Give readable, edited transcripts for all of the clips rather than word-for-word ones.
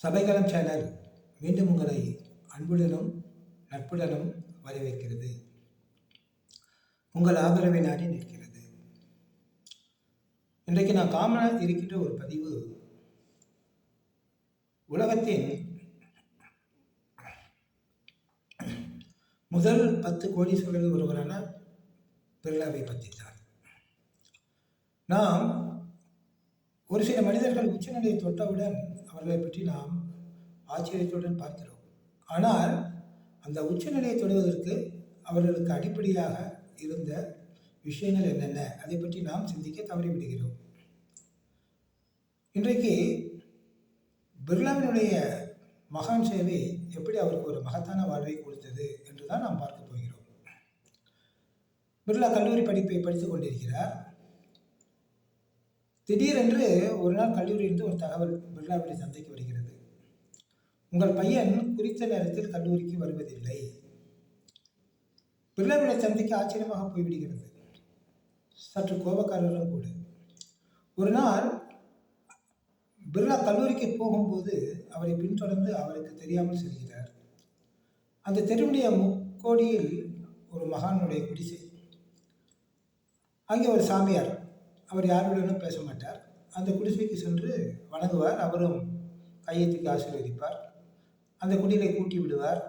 சபைகளம் channel மீண்டும் உங்களை அன்புடனும் நட்புடனும் வரவேற்கிறது. உங்கள் ஆதரவை நாடி நிற்கிறது. இன்றைக்கு நான் காமனாக இருக்கின்ற ஒரு பதிவு, உலகத்தின் முதல் 10 கோடீஸ்வரர்கள் ஒருவரான பிர்லாவை பற்றி தான். நாம் ஒரு சில மனிதர்கள் உச்சநிலையை தொட்டவுடன் அவர்களை பற்றி நாம் ஆச்சரியத்துடன் பார்க்கிறோம். ஆனால் அந்த உச்சநிலையை தொடுவதற்கு அவர்களுக்கு அடிப்படையாக இருந்த விஷயங்கள் என்னென்ன, அதை பற்றி நாம் சிந்திக்க தவறிவிடுகிறோம். இன்றைக்கு பிர்லாவினுடைய மகான் சேவை எப்படி அவருக்கு ஒரு மகத்தான வாழ்வை கொடுத்தது என்றுதான் நாம் பார்க்க போகிறோம். பிர்லா கல்லூரி படிப்பை படித்துக் கொண்டிருக்கிறார். திடீரென்று ஒரு நாள் கல்லூரியிலிருந்து ஒரு தகவல் பிர்லாவுடைய தந்தைக்கு வருகிறது. உங்கள் பையன் குறித்த நேரத்தில் கல்லூரிக்கு வருவதில்லை. பிர்லாவுடைய தந்தைக்கு ஆச்சரியமாக போய்விடுகிறது. சற்று கோபக்காரரும் கூட. ஒரு நாள் பிர்லா கல்லூரிக்கு போகும்போது அவரை பின்தொடர்ந்து அவருக்கு தெரியாமல் செல்கிறார். அந்த தெருவுடைய முக்கோடியில் ஒரு மகானுடைய குடிசை. அங்கே ஒரு சாமியார், அவர் யாருடனும் பேச மாட்டார். அந்த குடிசைக்கு சென்று வணங்குவார். அவரும் கையெழுத்துக்கு ஆசீர்வதிப்பார். அந்த குடிலை கூட்டி விடுவார்.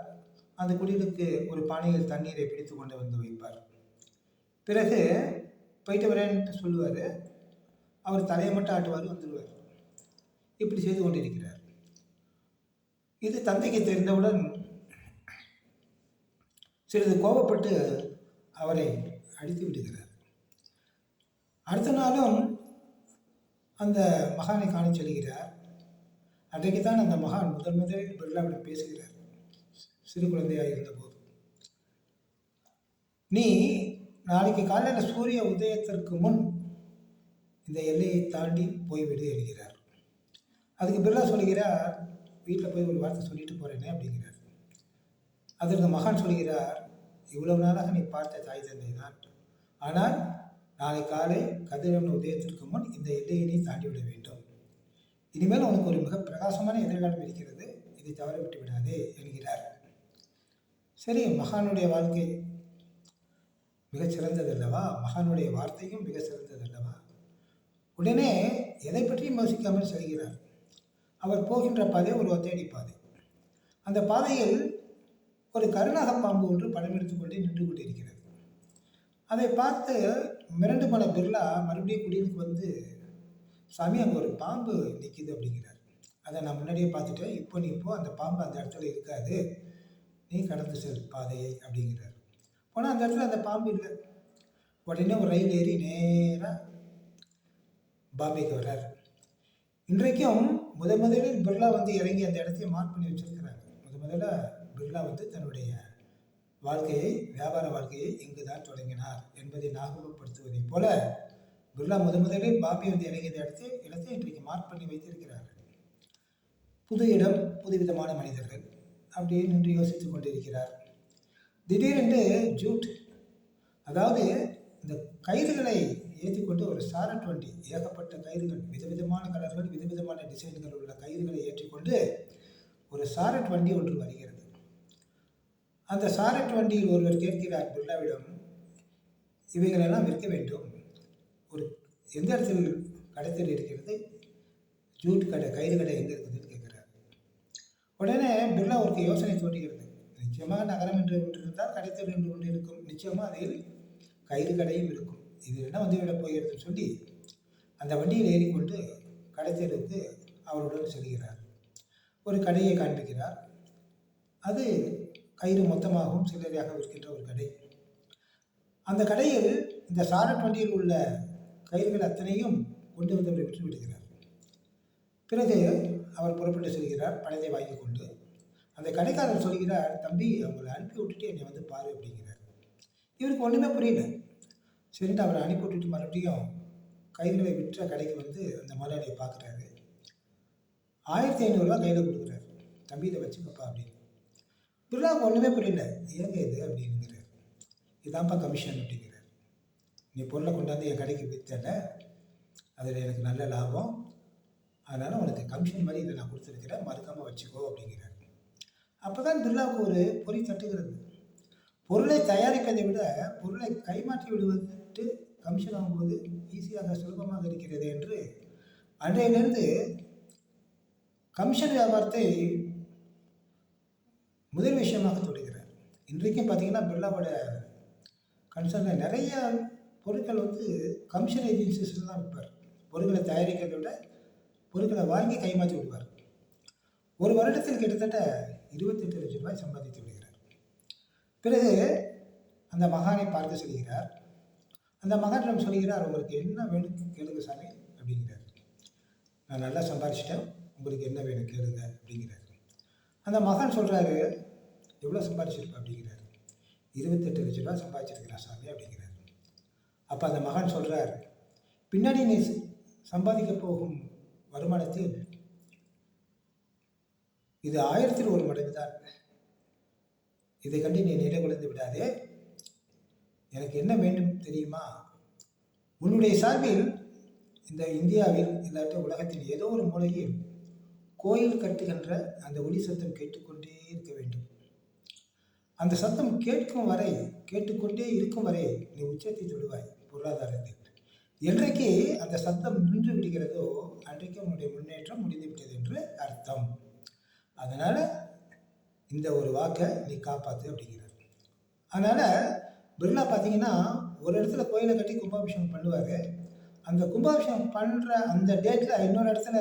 அந்த குடிலுக்கு ஒரு பானையில் தண்ணீரை பிடித்து கொண்டு வந்து வைப்பார். பிறகு போயிட்டு வரேன்ட்டு சொல்லுவார். அவர் தலையை மட்டும் ஆட்டுவார், வந்துடுவார். இப்படி செய்து கொண்டிருக்கிறார். இது தந்தைக்கு தெரிந்தவுடன் சிறிது கோபப்பட்டு அவரை அடித்து விடுகிறார். அடுத்த நாளும் அந்த மகானை காண செல்கிறார். அன்றைக்கு தான் அந்த மகான் முதலில் பிர்லாவிடம் பேசுகிறார். சிறு குழந்தையாக இருந்தபோது, நீ நாளைக்கு காலையில் சூரிய உதயத்திற்கு முன் இந்த எல்லையை தாண்டி போய்விடு என்கிறார். அதுக்கு பிர்லா சொல்கிறார், வீட்டில் போய் ஒரு வார்த்தை சொல்லிட்டு போறேனே அப்படிங்கிறார். அதற்கு மகான் சொல்கிறார், இவ்வளவு நாளாக நீ பார்த்த தாய் தந்தை தான், ஆனால் நாளை காலை கதிரவன் உதயத்திற்கு முன் இந்த எல்லையை நீ தாண்டிவிட வேண்டும். இனிமேல் உனக்கு ஒரு மிக பிரகாசமான எதிர்காலம் இருக்கிறது, இதை தவற விட்டு விடாதே என்கிறார். சரி, மகானுடைய வாழ்க்கை மிகச் சிறந்தது அல்லவா, மகானுடைய வார்த்தையும் மிக சிறந்தது அல்லவா. உடனே எதை பற்றியும் யோசிக்காமல் செல்கிறார். அவர் போகின்ற பாதை ஒரு ஒத்தையடி பாதை. அந்த பாதையில் ஒரு கருநாக பாம்பு ஒன்று படம் எடுத்துக்கொண்டே நின்று கொண்டிருக்கிறது. அதை பார்த்து மிரண்டு போன பிர்லா மறுபடியும் குடிலுக்கு வந்து, சாமி அங்கே ஒரு பாம்பு நிற்கிது அப்படிங்கிறார். அதை நான் முன்னாடியே பார்த்துட்டேன், இப்போ நீ இப்போ அந்த பாம்பு அந்த இடத்துல இருக்காது, நீ கடந்து செல் பாதையை அப்படிங்கிறார். போனால் அந்த இடத்துல அந்த பாம்பு இல்லை. உடனே ஒரு ரயில் ஏறி நேராக பாம்பேக்கு வர்றார். இன்றைக்கும் முதலில் பிர்லா வந்து இறங்கி அந்த இடத்தையே மார்க் பண்ணி வச்சிருக்கிறாங்க. முதல்ல பிர்லா வந்து தன்னுடைய வாழ்க்கையை, வியாபார வாழ்க்கையை இங்கு தான் தொடங்கினார் என்பதை ஞாபகப்படுத்துவதைப் போல பிர்லா முதலில் பாம்பே வந்து இறங்கிய இடத்தை இன்றைக்கு மார்க் பண்ணி வைத்திருக்கிறார்கள். புது இடம், புதுவிதமான மனிதர்கள் அப்படியே நின்று யோசித்துக் கொண்டிருக்கிறார். திடீரென்று ஜூட், அதாவது இந்த கயிறுகளை ஏற்றிக்கொண்டு ஒரு சாரட் வண்டி, ஏகப்பட்ட கயிறுகள், விதவிதமான கலர்கள், விதவிதமான டிசைன்கள் உள்ள கயிறுகளை ஏற்றிக்கொண்டு ஒரு சாரட் வண்டி ஒன்று வருகிறது. அந்த சாரட் வண்டியில் ஒருவர் கேட்கிறார் பிர்லாவிடம், இவைகளெல்லாம் விற்க வேண்டும், ஒரு எந்த இடத்தில் கடைத்தல் இருக்கிறது, ஜூட் கடை, கயிறு கடை எங்கே இருக்குதுன்னு கேட்குறாரு. உடனே பிர்லாவுக்கு யோசனை தோன்றுகிறது. நிச்சயமாக நகரம் என்று ஒன்று இருந்தால் கடைத்தல் என்று ஒன்று இருக்கும், நிச்சயமாக அதில் கயிறு கடையும் இருக்கும், இது என்ன வந்துவிடப் போகிறதுன்னு சொல்லி அந்த வண்டியில் ஏறிக்கொண்டு கடைத்தலுக்கு அவருடன் செல்கிறார். ஒரு கடையை காண்பிக்கிறார். அது கயிறு மொத்தமாகவும் சில்லறையாக விற்கின்ற ஒரு கடை. அந்த கடையில் இந்த சாரட் வண்டியில் உள்ள கயிறுகள் அத்தனையும் கொண்டு வந்தவரை விட்டு விடுகிறார். பிறகு அவர் புறப்பட்டு செல்கிறார் பணத்தை வாங்கி கொண்டு. அந்த கடைக்காரர் சொல்கிறார், தம்பி அவங்களை அனுப்பி விட்டுட்டு என்னை வந்து பாரு அப்படிங்கிறார். இவருக்கு ஒன்றுமே புரியல. சரிட்டு அவரை அனுப்பி விட்டுட்டு மறுபடியும் கயிறுகளை விற்ற கடைக்கு வந்து அந்த முதலாளியை பார்க்குறாரு. 1500 கையில் கொடுக்குறாரு. தம்பி இதை வச்சுக்கப்பா அப்படின்னு. பிர்லாவுக்கு ஒன்றுமே புரியல. ஏங்க இது அப்படிங்கிறார். இதான்ப்பா கமிஷன் அப்படிங்கிறார். நீ பொருளை கொண்டாந்து என் கடைக்கு விற்றல, அதில் எனக்கு நல்ல லாபம், அதனால் உனக்கு கமிஷன் மாதிரி இதை நான் கொடுத்துருக்கிறேன், மறுக்காமல் வச்சுக்கோ அப்படிங்கிறார். அப்போ தான் பிர்லாவுக்கு ஒரு பொறி தட்டுகிறது. பொருளை தயாரிப்பதை விட பொருளை கைமாற்றி விடுவது கமிஷன் வாங்கும்போது ஈஸியாக சுலபமாக இருக்கிறது என்று அன்றையிலிருந்து கமிஷன் வியாபாரத்தை முதல் விஷயமாக தொடுகிறார். இன்றைக்கும் பார்த்தீங்கன்னா பிர்லாவோட கன்சர்னில் நிறைய பொருட்கள் கமிஷன் ஏஜென்சிஸில் தான் விற்பார். பொருட்களை தயாரிக்கிறதை விட பொருட்களை வாங்கி கைமாற்றி விடுவார். ஒரு வருடத்தில் கிட்டத்தட்ட 28 லட்சம் ரூபாய் சம்பாதித்து விடுகிறார். பிறகு அந்த மகானை பார்க்க சொல்கிறார். அந்த மகானிடம் சொல்கிறார், உங்களுக்கு என்ன வேணும் கேளுங்க சாமி அப்படிங்கிறார். நான் நல்லா சம்பாதிச்சிட்டேன், உங்களுக்கு என்ன வேணும் கேளுங்க அப்படிங்கிறார். அந்த மகான் சொல்கிறாரு, எவ்வளோ சம்பாதிச்சிருப்பேன் அப்படிங்கிறார். 28 லட்சம் ரூபாய் சம்பாதிச்சிருக்கிறேன் சாமி அப்படிங்கிறார். அப்போ அந்த மகான் சொல்கிறார், பின்னாடி நீ சம்பாதிக்க போகும் வருமானத்தில் இது 1000 மடங்கு தான். இதை கண்டு நீ நிலை குலைந்து விடாதே. எனக்கு என்ன வேண்டும் தெரியுமா? உன்னுடைய சார்பில் இந்த இந்தியாவில் இல்லாட்ட உலகத்தில் ஏதோ ஒரு மூலையில் கோயில் கட்டுகின்ற அந்த ஒலி சத்தம் கேட்டுக்கொண்டே இருக்க வேண்டும். அந்த சத்தம் கேட்டுக்கொண்டே இருக்கும் வரை நீ உச்சத்தை தொடுவாய் பொருளாதாரத்தில். என்றைக்கு அந்த சத்தம் நின்று விடுகிறதோ அன்றைக்கு உன்னுடைய முன்னேற்றம் முடிந்துவிட்டது என்று அர்த்தம். அதனால் இந்த ஒரு வாக்கை நீ காப்பாற்று அப்படிங்கிறார். அதனால் பிர்லா பார்த்தீங்கன்னா ஒரு இடத்துல கோயிலை கட்டி கும்பாபிஷேகம் பண்ணுவார். அந்த கும்பாபிஷேகம் பண்ணுற அந்த டேட்டில் இன்னொரு இடத்துல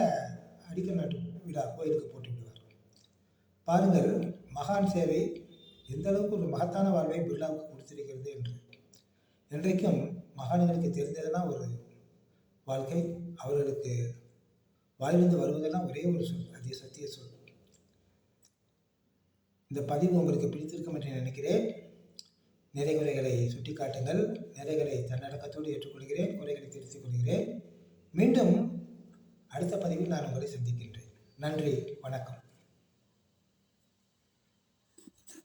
அடிக்கல் நாட்டு விழா கோயிலுக்கு போட்டு விடுவார். பாருங்கள், மகான் சேவை எந்த அளவுக்கு ஒரு மகத்தான வாழ்வை பிர்லாவுக்கு கொடுத்திருக்கிறது என்று. என்றைக்கும் மகான்களுக்கு தெரிந்ததெல்லாம் ஒரு வாழ்க்கை, அவர்களுக்கு வாயிலிருந்து வருவதெல்லாம் ஒரே ஒரு சொல், அது சத்திய சொல். இந்த பதிவு உங்களுக்கு பிடித்திருக்கும் என்று நினைக்கிறேன். நிறை குறைகளை சுட்டி காட்டுங்கள். நிறைகளை தன்னடக்கத்தோடு ஏற்றுக்கொள்கிறேன், குறைகளை திருத்திக் கொள்கிறேன். மீண்டும் அடுத்த பதிவில் நான் உங்களை சந்திக்கின்றேன். நன்றி, வணக்கம்.